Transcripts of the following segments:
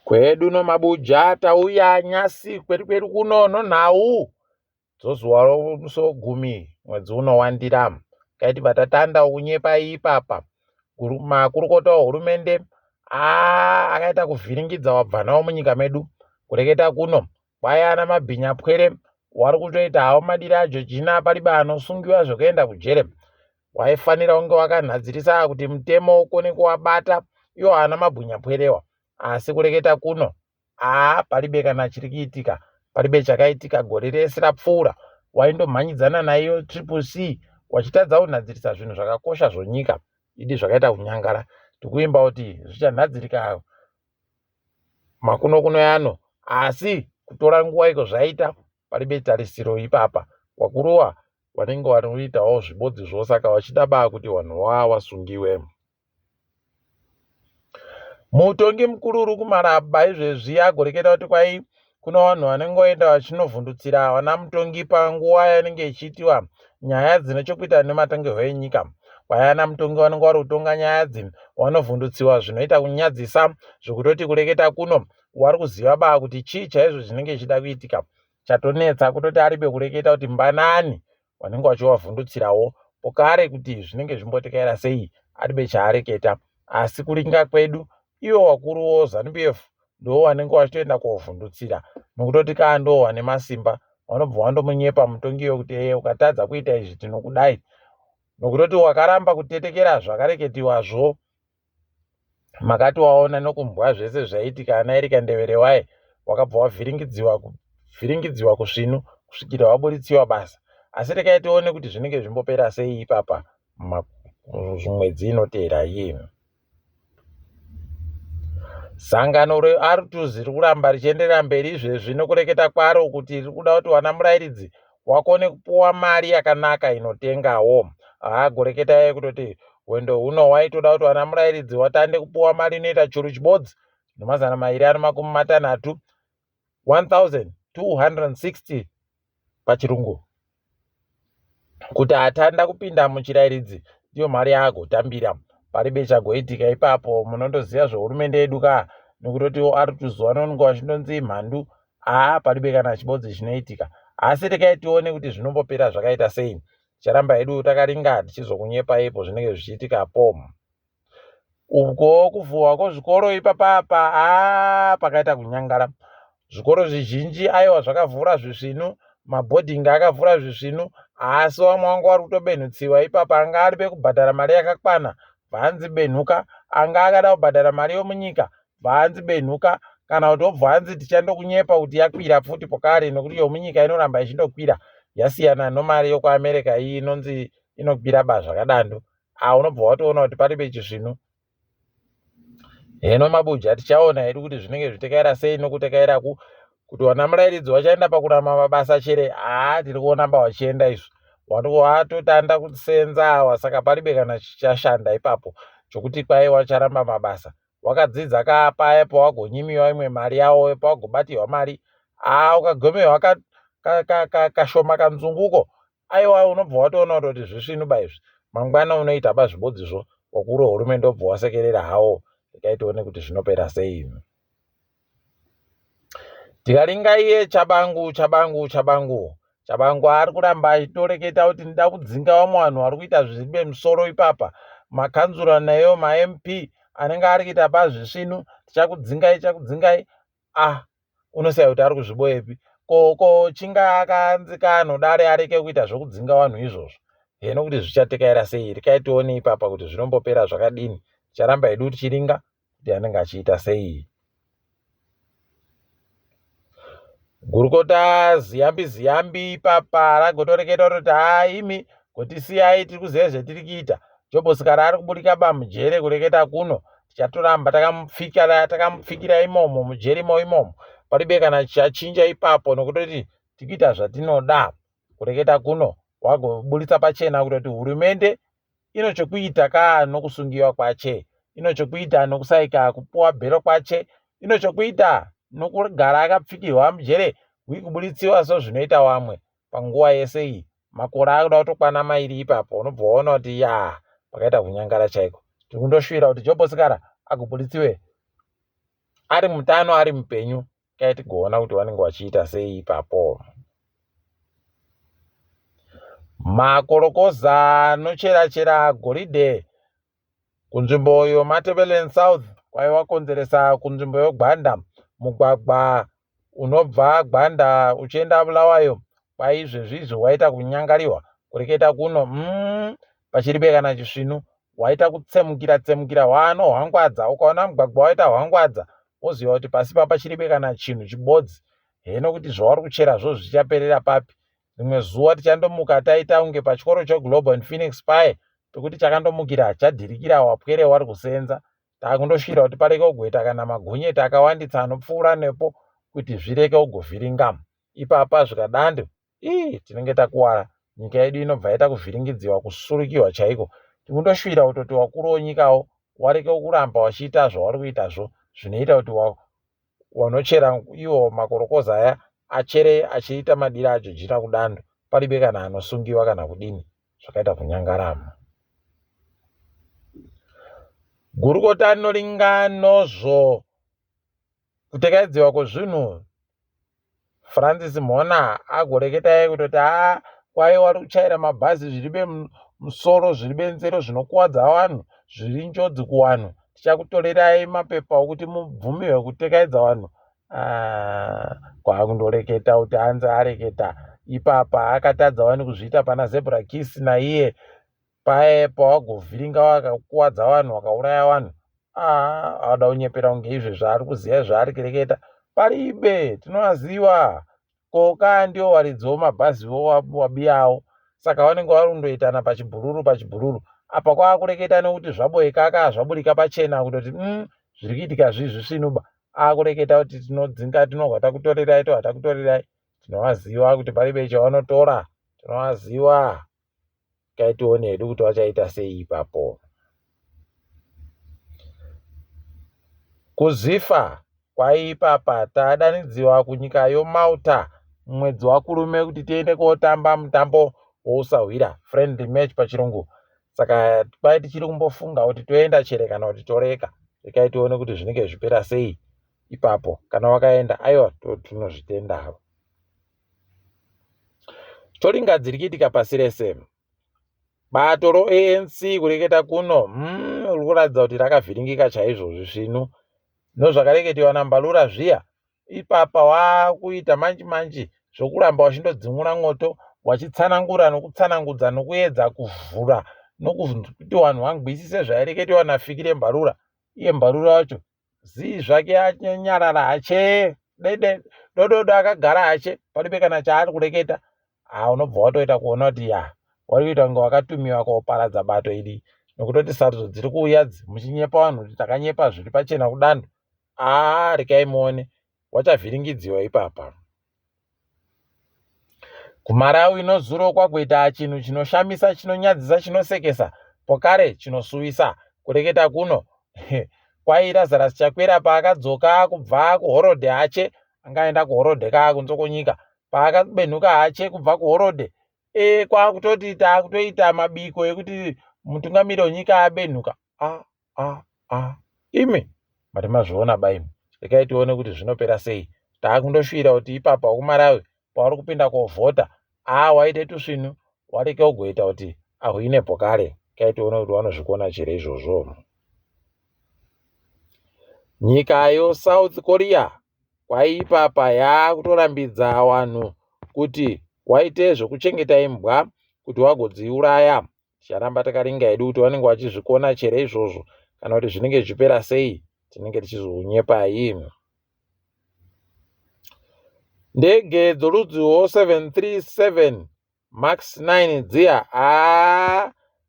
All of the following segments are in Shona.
Kwedu noMabuja tauya nyasi kwedu kuno nhau dzozuva romusogumi mwedzi uno waNdira. Kaiti patatanda unyepa ipapa makurukota hurumende akaita kuvhiringidza wabva nawo munyika medu kureketa kuno kwayana mabhinyapwere wari kutoita hawo madiri aJojina palibe anosungiwa zvokuenda kujere. Waifanira kunge wakanhadzirisa kuti mutemo ukone kuwabata iwo ana mabhinyapwerewa, asi kureketa kuno palibe kana chiri kuitika, palibe chakaitika gore rese rapfuura. Waindomhanyidzana naiyo CCC wachitadza kunhadzirisa zvinhu zvakakosha zvonyika. Idi zvakaita kunyangara, tikuimba kuti zvichanhadzirika makuno yano, asi kutora nguva iko zvaita palibe tarisiro ipapa. Wakuruwa vanenge vanoitawo zvibodzi zvosaka vachida kuti vanhu wasungiwe. Mutongi mukuru uri kuMalaba izvezvi agoreketa kuti kwai kuna vanhu vanenge vaenda vachinovhundutsira vana mutongi panguva yanenge ichiitiwa nyaya dzinochokuita nematongerwo enyika. Vayana mutongi vanenge vari kutonga nyaya vanovhundutsiwa zvinoita kunyadzisa, zvokutoti kureketa kuno wari kuziva kuti chii chaizvo zvinenge chichida kuitika. Chatonetsa kutoti aribe kureketa kuti mbanani vanenge vachivavhundutsirawo pokare kuti zvinenge zvimbotekera sei, aribe chaareketa. Asi kuringa kwedu iwo wakuruwo ZANU-PF ndo vanenge vachitoenda kovhundutsira, nokutoti ndo vane masimba vanobva vandomunyepa mutongiyo kuti ukatadza kuita izvi tinokudai, nokutoti wakaramba kutetekera zvakareketiwazvo makati waona nokumbwa zvese zvaitika ana Erika Ndebere waye wakabva wavhiringidziwa kusvinu kusvikira waburitsiwa basa. Asi rekai tione kuti zvinenge zvimbopera sei ipapa mwedzi inoteera iyi. Sangano reArtus riri kuramba richienderera mberi izvezvi nokureketa kwaro kuti riri kuda kuti vana murairidzi wakone kupuwa mari yakanaka inotengawo. Agoreketa kutoti wendo huno waitoda kuti vana murairidzi watande kupuwa mari inoita churu chibodzi $260 1260 pachirungu, kuti atanda kupinda muchirairidzi ndiyo mari yaagotambira. Paribe chagoitika ipapo. Munondoziva zvehurumende yedu nokutoti Artus vanonge vachindonzi mhandu, paribe kana chibodzi chinoitika. Asi rekai tione kuti zvinombopera zvakaita sei. Charamba hedu takaringa tichizokunyepa ipo zvinenge zvichiitikapo. Uko kuvhurwa kwezvikoro ipapa pakaita kunyangara. Zvikoro zvizhinji aiwa zvakavhura zvisvinu, mabhodhingi akavhura zvisvinu, asi vamwe vangu vari kutobenhutsiwa ipapa. Anga aribe kubhadhara mari yakakwana bvanzi benhuka, anga akada kubhadhara mari yomunyika bvanzi benhuka, kana kuti obva anzi tichandokunyepa kuti yakwira futi pokare, nokuti yomunyika inoramba ichindokwira yasiyana nomari yokuAmerica iyi inonzi inokwira zvakadando. Unobva watoona kuti paribe chizvinu. Heno Mabuja tichaona hedu kuti zvinenge zvitekaira sei nokutekaira kuti vana murairidzi vachaenda pakurama mabasa chere. Tiri kuona vachienda izvo watotanda kusenza wasaka paribe kana chichashanda ipapo chokuti kwai wacharamba mabasa. Wakadzidza paya pawagonyimiwa imwe mari yawo, pawagobatirwa mari ukagomewa kashoma kanzunguko, aiwa unobva watoona kuti zvisvinu izvi mangwana unoita zvibodzizvo. Wakuru hurumende obva wasekerera hawo. Tikaitione kuti zvinopera sei. Tikaringa iye Chabangu ari kuramba achitoreketa kuti ndida kudzinga vamwe vanhu vari kuita zvibe musoro ipapa. Makanzura nayo maMP anenge ari kuita pazvisvinu, tichakudzingai. Unosaya kuti ari kuzviboyepi. Ko chinga akanzika anodare areke kuita zvokudzinga vanhu izvozvo. Heno kuti zvichatekaira sei. Rikaitione ipapa kuti zvinombopera zvakadini. Charamba hedu tichiringa kuti anenge achiita sei. Gurukota ziyambi papa ragotoreketa kuti imi gotisiyai tiri kuziva zvetiri kuita. Jobosikara ari kuburika mujere kureketa kuno tichatoramba takamupfikira imomo mujerimo imomo. Paribe kana chichachinja ipapo nokutoti tikuita zvatinoda. Kureketa kuno wagoburitsa pachena kuti hurumende inochokuita nokusungiwa kwache, inochokuita nokusaika kupuwa bhero kwache, inochokuita nokugara akapfikirwa mujere kubuditsiwa zvinoita vamwe panguva yese iyi. Makore akuda kutokwana mairi ipapo. Unobva waona kuti pakaita kunyangara chaiko. Tikundoshuvira kuti Jobosikara agobuditsiwe ari mutano ari mupenyu, tigoona kuti vanenge vachiita sei ipapo. Makorokoza anochera goridhe kunzvimbo yoMatebeleland South kwaiva konzeresa kunzvimbo yoGwanda, mugwagwa unobva Gwanda uchienda Bulawayo kwaizvezvizvi waita kunyangariwa kureketa kuno pachiribe kana chisvinu waita kutsemukira wanohwangwadza. Ukaona mugwagwa waita hwangwadza woziva kuti pasi pa pachiribe kana chinhu chibodzi. Heno kuti zvauri kucherazvo zvichaperera papi? Rimwe zuva tichandomuka taita unge pachikoro cheGlobal Phoenix Pai pekuti chakandomukira chadhirikira wapwere wari kusenza. Takundosvira kuti pareke kugweta kana magonyeti akawanditsa anopfuura nepo kuti zvireke kugovhiringa. Ipapa zvikadando tinenge takuwara. Nyika yedu inobva yaita kuvhiringidziwa, kusurukiwa chaiko. Tikundosvira kutoti wakuru wonyikawo wareke kuramba wachiita zvavari kuitazvo zvinoita kuti wanochera iwo makorokoza aya achere achiita madira ajojira kudando, paribe kana anosungiwa kana kudini, zvakaita kunyangarama. Gurukota rinoringa nozvo kutekedzwa kwezvinhu Francis Mhona agoreketa kutoti kwai wari kuchaira mabhazi zviribe musoro, zviribe nzero, zvinokuwadza vanhu, zviri njodzi kuvanhu. Tichakutorerai mapepa okuti mubvumiwe kutekedza vanhu. Kwakundoreketa kuti anze areketa. Ipapa akatadza vanhu kuzviita pana Zebra Kiss naiye paye pawagovhiringa wakakuwadza vanhu, wakauraya vanhu. Ada kunyepera kunge izvi zvaari kuziva zvaari kureketa. Paribe, tinowaziva. Koka ndio waridzi mabhazi wabiyawo. Saka vanenge vari kundoitana pachibhururu. Apa kwakureketa nekuti zvaboeka zvaburika pachena kutoti zviri kuitika zvisvinuba. Akureketa kuti tinodzinga, tinobva takutorerai. Tinowaziva kuti paribe chavanotora. Tinowaziva. Kaitione hedu kuti vachaita sei ipapo. Kuzifa kwaipapa tadanidziwa kunyika yoMalta mwedzi wakurume kuti tiende kotamba mutambo wousahwira, friendly match pachirungu. Saka kwai tichiri kumbofunga kuti toenda chere kana kuti toreka. Rekai tione kuti zvinenge zvipera sei ipapo. Kana wakaenda aiwa tinozvitenda. Toringa dziri kuitika pasi rese. Bato roANC kureketa kuno uri kuratidza kuti rakavhiringika chaizvo zvisvinu. Nozvakareketiwa naMbalura zviya, ipapa wakuita manji zvokuramba wachindodzimura mwoto, wachitsanangura nokutsanangudza nokuedza kuvhura nokuti vanhu vangwisise zvaireketiwa naFikire Mbalura. Iye Mbalura wacho zii zvake anyarara hache, dododo akagara hache, paribe kana chaari kureketa. Unobva watoita kuona kuti wari kuita kunge wakatumiwa koparadza bato iri, nokutoti sarudzo dziri kuuya muchinyepa vanhu kuti takanyepa zviri pachena kudando. Rekai muone wachavhiringidziwa ipapa. KuMarawi nozuro kwagoita chinhu chinoshamisa, chinonyadzisa, chinosekesa, pokare chinosuwisa. Kureketa kuno kwai Lazarus Chakwera paakadzoka kubva kuHorodhe hache, angaenda kuHorodhe kunze kwenyika, paakabenhuka hache kubva kuHorodhe kwakutoti takutoita mabiko ekuti mutungamiri wenyika abenhuka. Imi mati mazviona baimi. Rekai tione kuti zvinopera sei. Takundosvira kuti ipapa kuMarawi pauri kupinda kovhota waite tusvinu, wareke kugoita kuti ahwine pokare. Rekai tione kuti vanozvikona chero izvozvo. Nyika yoSouth Korea kwai ipapa yakutorambidza vanhu kuti waite zvokuchengeta imbwa kuti wagodziuraya. Ticharamba takaringa hedu kuti vanenge vachizvikona chero izvozvo kana kuti zvinenge zvipera sei. Tinenge tichizonyepai. Ndege dzorudzi 737 Max 9 dziya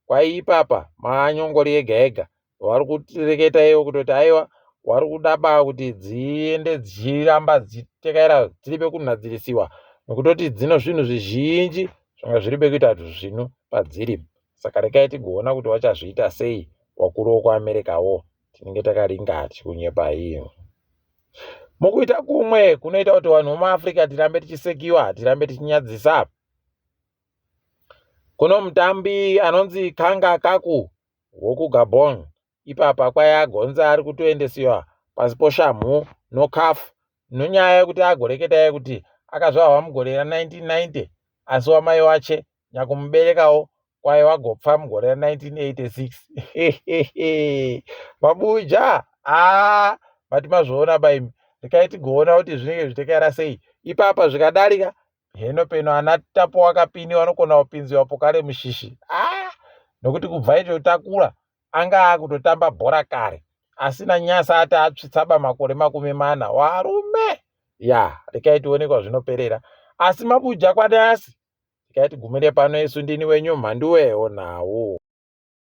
kwai ipapa manyongori ega vari kutireketa iwo kutoti aiwa wari kudaba kuti dziende dzichiramba dzichitekaira dziri pekunadzirisiwa nokutoti dzino zvinhu zvizhinji zvanga zviri pekuita zvinu padziri. Saka rekai tigoona kuti vachazviita sei wakuru wekuAmerikawo. Tinenge takaringa tichikunyepai. Mukuita kumwe kunoita kuti vanhu vemuAfrica tirambe tichisekiwa, tirambe tichinyadzisa. Kuno mutambi anonzi Kanga Kaku wokuGabon ipapa kwai agonza ari kutoendesiwa pasipo shamhu nokafu, nonyaya yekuti agoreketa yekuti akazvarwa mugore ra1990 asi wamai wache nyakumuberekawo kwaiva gopfa mugore ra1986. Mabuja vati mazvoona baimi, rekai tigoona kuti zvinenge zvitekera sei. Ipapa zvikadarika heno peno ana tapo wakapini vanogona kupinziwa pokare mushishi. Nokuti kubva icho takura anga akutotamba bhora kare, asina nyasi ati atsvitsaba makore 40 warume. Rekai tionekwa zvinoperera. Asi Mabuja kwadasi, rekai tigumire pano. Isu ndini wenyu Mhanduwe Wenhau.